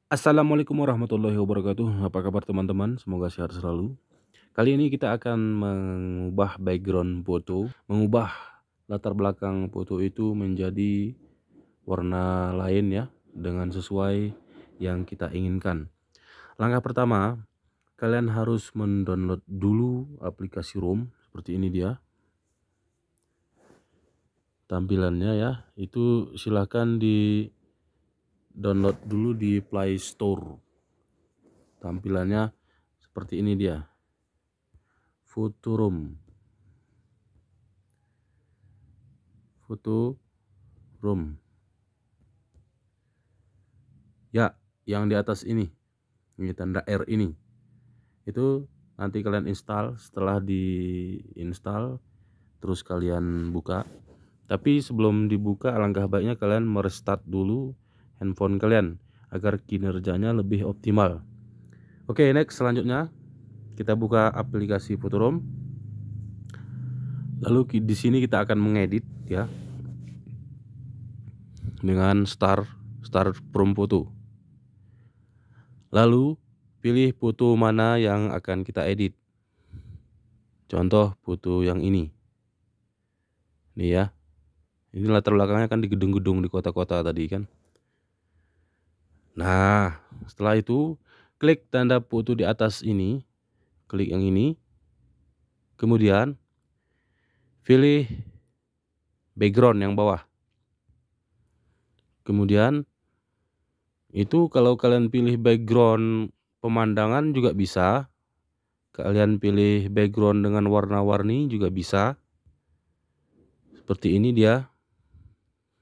Assalamualaikum warahmatullahi wabarakatuh. Apa kabar teman-teman? Semoga sehat selalu. Kali ini kita akan mengubah background foto, mengubah latar belakang foto itu menjadi warna lain ya, dengan sesuai yang kita inginkan. Langkah pertama, kalian harus mendownload dulu aplikasi ROM, seperti ini dia tampilannya ya. Itu silahkan di download dulu di Play Store. Tampilannya seperti ini dia. Foto room ya, yang di atas ini tanda R ini, itu nanti kalian install. Setelah diinstal terus kalian buka, tapi sebelum dibuka alangkah baiknya kalian merestart dulu handphone kalian agar kinerjanya lebih optimal. Oke, next, selanjutnya kita buka aplikasi Fotorom. Lalu di sini kita akan mengedit ya, dengan start from foto. Lalu pilih foto mana yang akan kita edit. Contoh foto yang ini. Nih ya. Ini latar belakangnya kan di gedung-gedung di kota-kota tadi kan. Nah, setelah itu klik tanda foto di atas ini. Klik yang ini. Kemudian pilih background yang bawah. Kemudian itu kalau kalian pilih background pemandangan juga bisa. Kalian pilih background dengan warna-warni juga bisa. Seperti ini dia.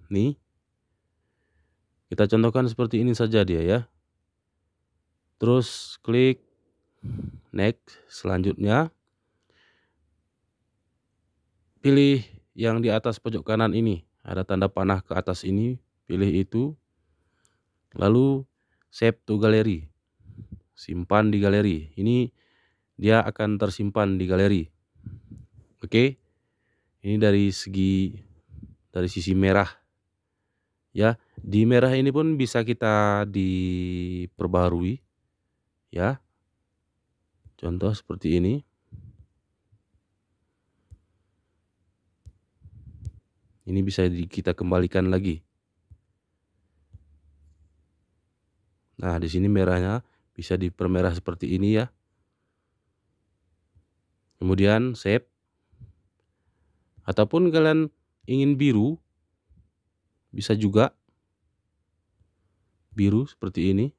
Nih. Kita contohkan seperti ini saja dia ya. Terus klik next. Selanjutnya pilih yang di atas pojok kanan ini. Ada tanda panah ke atas ini. Pilih itu. Lalu save to gallery. Simpan di galeri. Ini dia akan tersimpan di galeri. Oke. Ini dari sisi merah. Ya, di merah ini pun bisa kita diperbarui. Ya. Contoh seperti ini. Ini bisa kita kembalikan lagi. Nah, di sini merahnya bisa dipermerah seperti ini ya. Kemudian save. Ataupun kalian ingin biru, bisa juga biru seperti ini.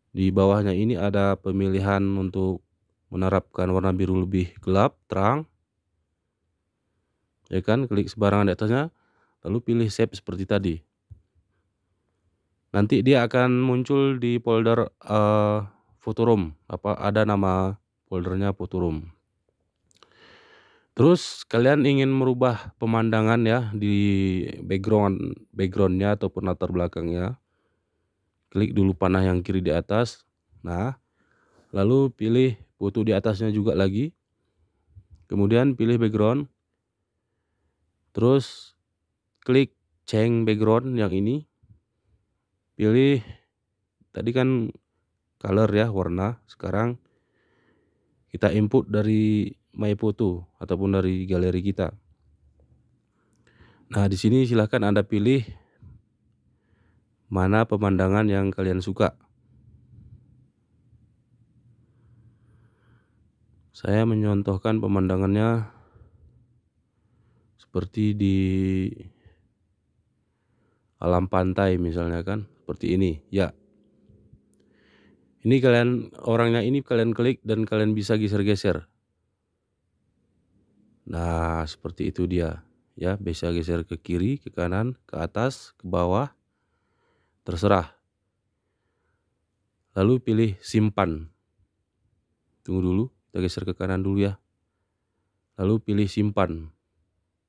Di bawahnya ini ada pemilihan untuk menerapkan warna biru lebih gelap, terang. Ya kan, klik sembarangan di atasnya, lalu pilih save seperti tadi. Nanti dia akan muncul di folder Fotorom. Ada nama foldernya Fotorom. Terus kalian ingin merubah pemandangan ya di backgroundnya ataupun latar belakangnya. Klik dulu panah yang kiri di atas. Nah, lalu pilih foto di atasnya juga lagi. Kemudian pilih background. Terus klik change background yang ini. Pilih tadi kan color ya, warna. Sekarang kita input dari My Photo ataupun dari galeri kita. Nah, di sini silahkan Anda pilih mana pemandangan yang kalian suka. Saya menyontohkan pemandangannya seperti di alam pantai misalnya kan, seperti ini. Ya. Ini orangnya ini kalian klik dan kalian bisa geser-geser. Nah, seperti itu dia. Ya, bisa geser ke kiri, ke kanan, ke atas, ke bawah. Terserah. Lalu pilih simpan. Tunggu dulu, kita geser ke kanan dulu ya. Lalu pilih simpan.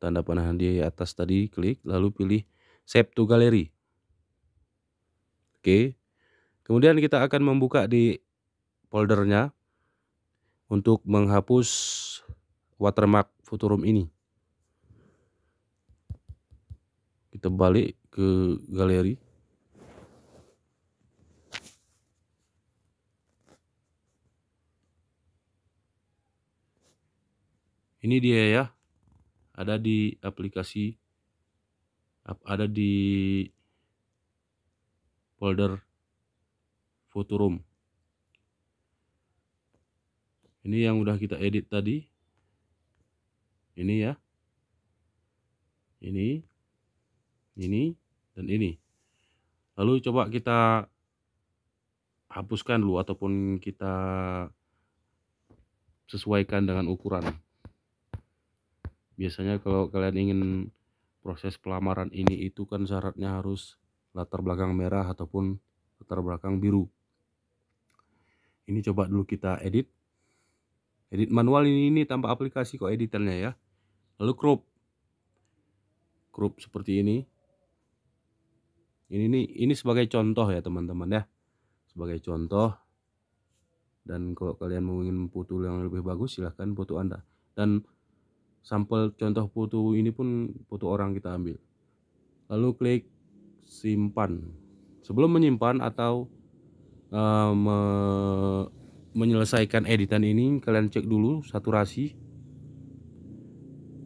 Tanda panah di atas tadi, klik. Lalu pilih save to gallery. Oke. Kemudian kita akan membuka di foldernya untuk menghapus watermark Fotorom ini. Kita balik ke galeri. Ini dia ya, ada di aplikasi, ada di folder Photoroom. Ini yang udah kita edit tadi. Ini ya. Ini, dan ini. Lalu coba kita hapuskan dulu ataupun kita sesuaikan dengan ukuran. Biasanya kalau kalian ingin proses pelamaran ini itu kan syaratnya harus latar belakang merah ataupun latar belakang biru. Ini coba dulu kita edit manual ini tanpa aplikasi kok editannya ya. Lalu crop seperti ini. Ini sebagai contoh ya teman-teman ya, sebagai contoh. Dan kalau kalian mau ingin foto yang lebih bagus silahkan foto Anda. Dan sampel contoh foto ini pun foto orang kita ambil. Lalu klik simpan. Sebelum menyimpan atau menyelesaikan editan ini, kalian cek dulu saturasi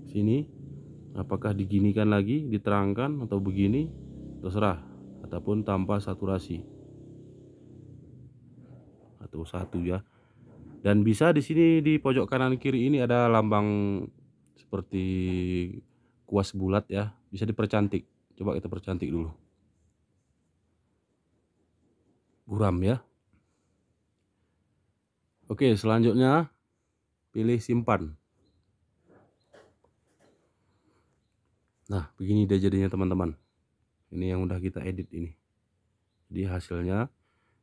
sini, apakah diginikan lagi, diterangkan atau begini, terserah, ataupun tanpa saturasi atau satu ya. Dan bisa di sini di pojok kanan kiri ini ada lambang seperti kuas bulat ya, bisa dipercantik. Coba kita percantik dulu, buram ya. Oke, selanjutnya pilih simpan. Nah, begini dia jadinya teman-teman. Ini yang udah kita edit ini. Jadi hasilnya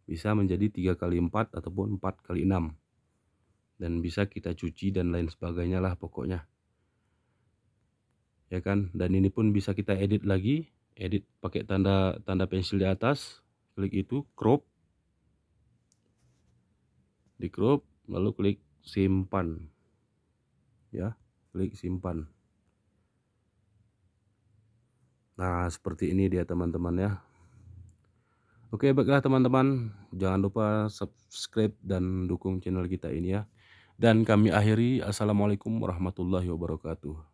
bisa menjadi 3x4 ataupun 4x6. Dan bisa kita cuci dan lain sebagainya lah pokoknya. Ya kan? Dan ini pun bisa kita edit lagi, edit pakai tanda pensil di atas, klik itu crop. Di crop lalu klik simpan. Ya, klik simpan. Nah, seperti ini dia teman-teman ya. Oke, baiklah teman-teman, jangan lupa subscribe dan dukung channel kita ini ya. Dan kami akhiri, assalamualaikum warahmatullahi wabarakatuh.